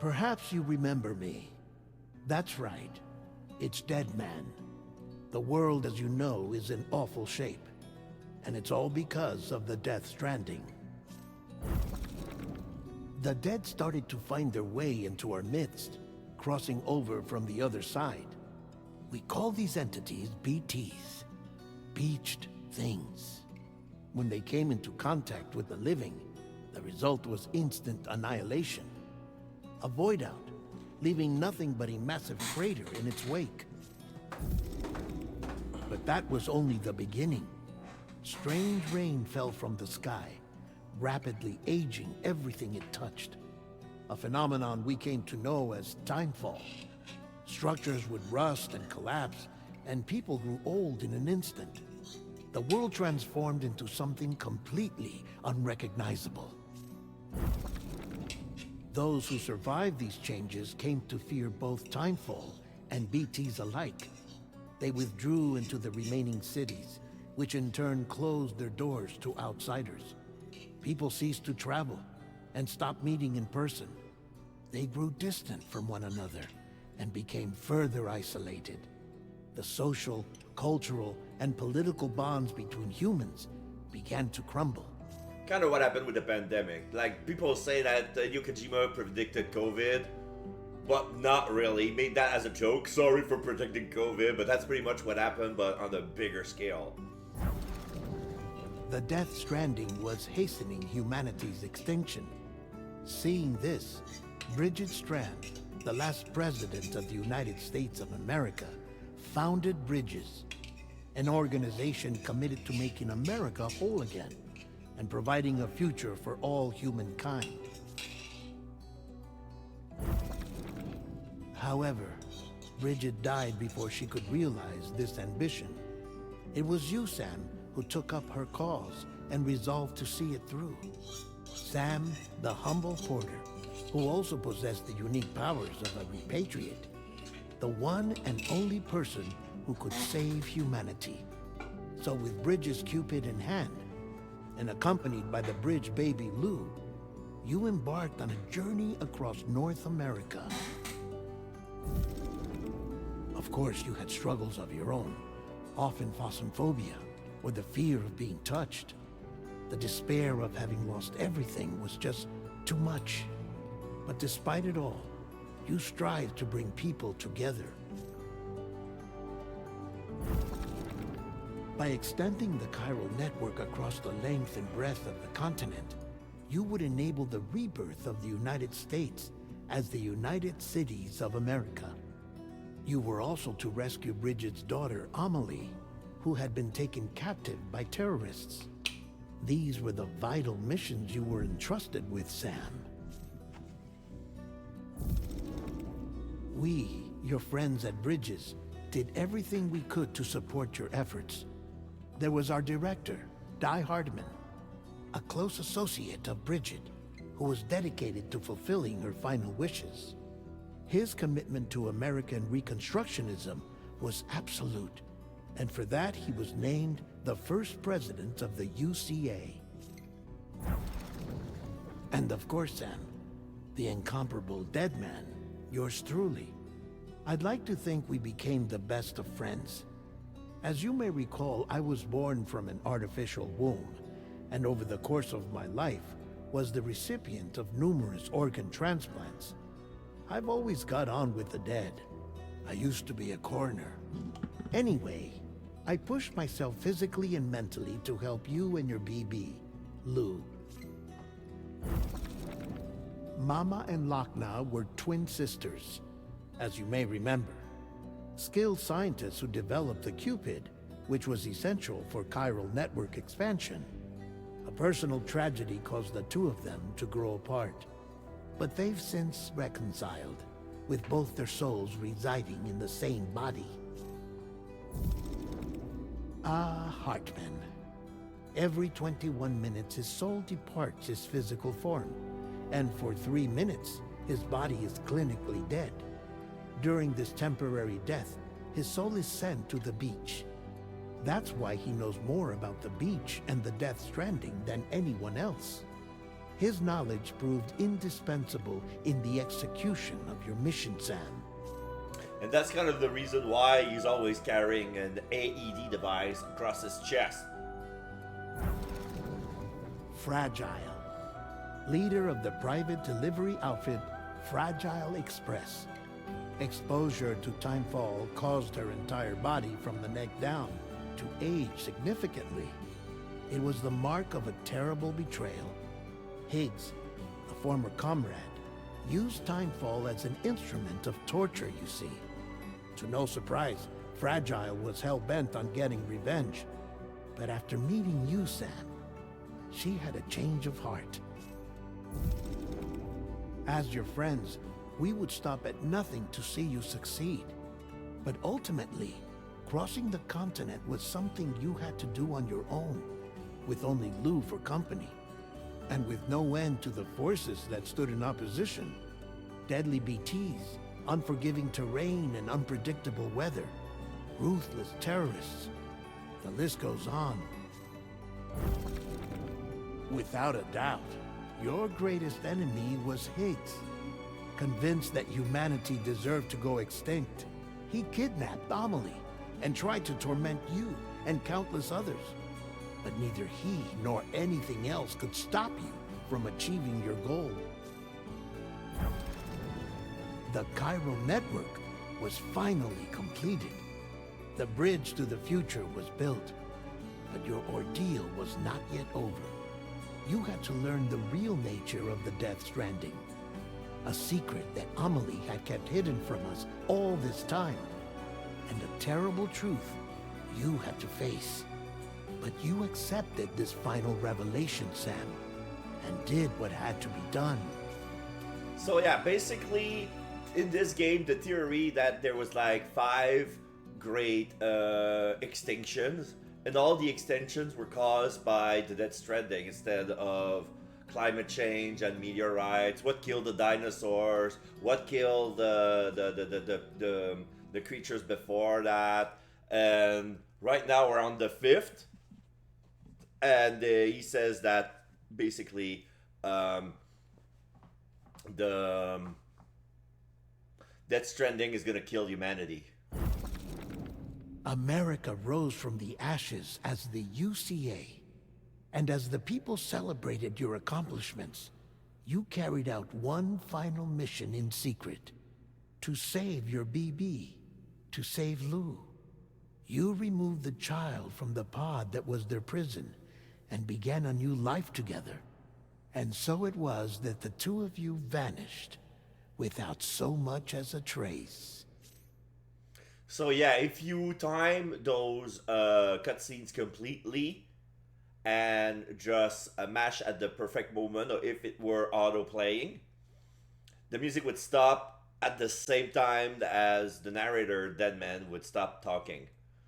Perhaps you remember me. That's right. It's Dead Man. The world, as you know, is in awful shape. And it's all because of the Death Stranding. The dead started to find their way into our midst, crossing over from the other side. We call these entities BTs, Beached Things. When they came into contact with the living, the result was instant annihilation. A void out, leaving nothing but a massive crater in its wake. But that was only the beginning. Strange rain fell from the sky, rapidly aging everything it touched. A phenomenon we came to know as timefall. Structures would rust and collapse, and people grew old in an instant. The world transformed into something completely unrecognizable. Those who survived these changes came to fear both timefall and BTs alike. They withdrew into the remaining cities, which in turn closed their doors to outsiders. People ceased to travel and stopped meeting in person. They grew distant from one another and became further isolated. The social, cultural, and political bonds between humans began to crumble. Kind of what happened with the pandemic. Like, people say that Kojima predicted COVID, but not really. He made that as a joke. Sorry for predicting COVID, but that's pretty much what happened, but on a bigger scale. The Death Stranding was hastening humanity's extinction. Seeing this, Bridget Strand, the last president of the United States of America, founded Bridges, an organization committed to making America whole again and providing a future for all humankind. However, Bridget died before she could realize this ambition. It was you, Sam, who took up her cause and resolved to see it through. Sam, the humble porter, who also possessed the unique powers of a repatriate. The one and only person who could save humanity. So with Bridges' Cupid in hand, and accompanied by the bridge baby Lou, you embarked on a journey across North America. Of course, you had struggles of your own, often phasmophobia, or the fear of being touched. The despair of having lost everything was just too much. But despite it all, you strive to bring people together. By extending the chiral network across the length and breadth of the continent, you would enable the rebirth of the United States as the United Cities of America. You were also to rescue Bridget's daughter, Amelie, who had been taken captive by terrorists. These were the vital missions you were entrusted with, Sam. We, your friends at Bridges, did everything we could to support your efforts. There was our director, Di Hardman, a close associate of Bridget, who was dedicated to fulfilling her final wishes. His commitment to American Reconstructionism was absolute, and for that he was named the first president of the UCA. And of course, Sam, the incomparable Dead Man, yours truly. I'd like to think we became the best of friends. As you may recall, I was born from an artificial womb, and over the course of my life was the recipient of numerous organ transplants. I've always got on with the dead. I used to be a coroner. Anyway, I pushed myself physically and mentally to help you and your BB, Lou. Mama and Lochna were twin sisters, as you may remember. Skilled scientists who developed the Cupid, which was essential for chiral network expansion. A personal tragedy caused the two of them to grow apart. But they've since reconciled, with both their souls residing in the same body. Ah, Hartman. Every 21 minutes his soul departs his physical form, and for 3 minutes his body is clinically dead. During this temporary death, his soul is sent to the beach. That's why he knows more about the beach and the Death Stranding than anyone else. His knowledge proved indispensable in the execution of your mission, Sam. And that's kind of the reason why he's always carrying an AED device across his chest. Fragile, leader of the private delivery outfit Fragile Express. Exposure to timefall caused her entire body from the neck down to age significantly. It was the mark of a terrible betrayal. Higgs, a former comrade, used timefall as an instrument of torture, you see. To no surprise, Fragile was hell-bent on getting revenge. But after meeting you, Sam, she had a change of heart. As your friends, we would stop at nothing to see you succeed. But ultimately, crossing the continent was something you had to do on your own, with only Lou for company, and with no end to the forces that stood in opposition. Deadly BTs, unforgiving terrain and unpredictable weather, ruthless terrorists. The list goes on. Without a doubt, your greatest enemy was Higgs. Convinced that humanity deserved to go extinct, he kidnapped Amelie and tried to torment you and countless others. But neither he nor anything else could stop you from achieving your goal. The chiral network was finally completed. The bridge to the future was built, but your ordeal was not yet over. You had to learn the real nature of the Death Stranding, a secret that Amelie had kept hidden from us all this time, and a terrible truth you had to face. But you accepted this final revelation, Sam, and did what had to be done. So yeah, basically, in this game, the theory that there was like 5 great extinctions, and all the extinctions were caused by the Death Stranding instead of climate change and meteorites. What killed the dinosaurs? What killed the creatures before that? And right now we're on the 5th, and he says that basically the Death Stranding is gonna kill humanity. America rose from the ashes as the UCA. And as the people celebrated your accomplishments, you carried out one final mission in secret. To save your BB. To save Lou. You removed the child from the pod that was their prison and began a new life together. And so it was that the two of you vanished without so much as a trace. So yeah, if you time those cutscenes completely and just mash at the perfect moment, or if it were auto-playing, the music would stop at the same time as the narrator, Deadman, would stop talking.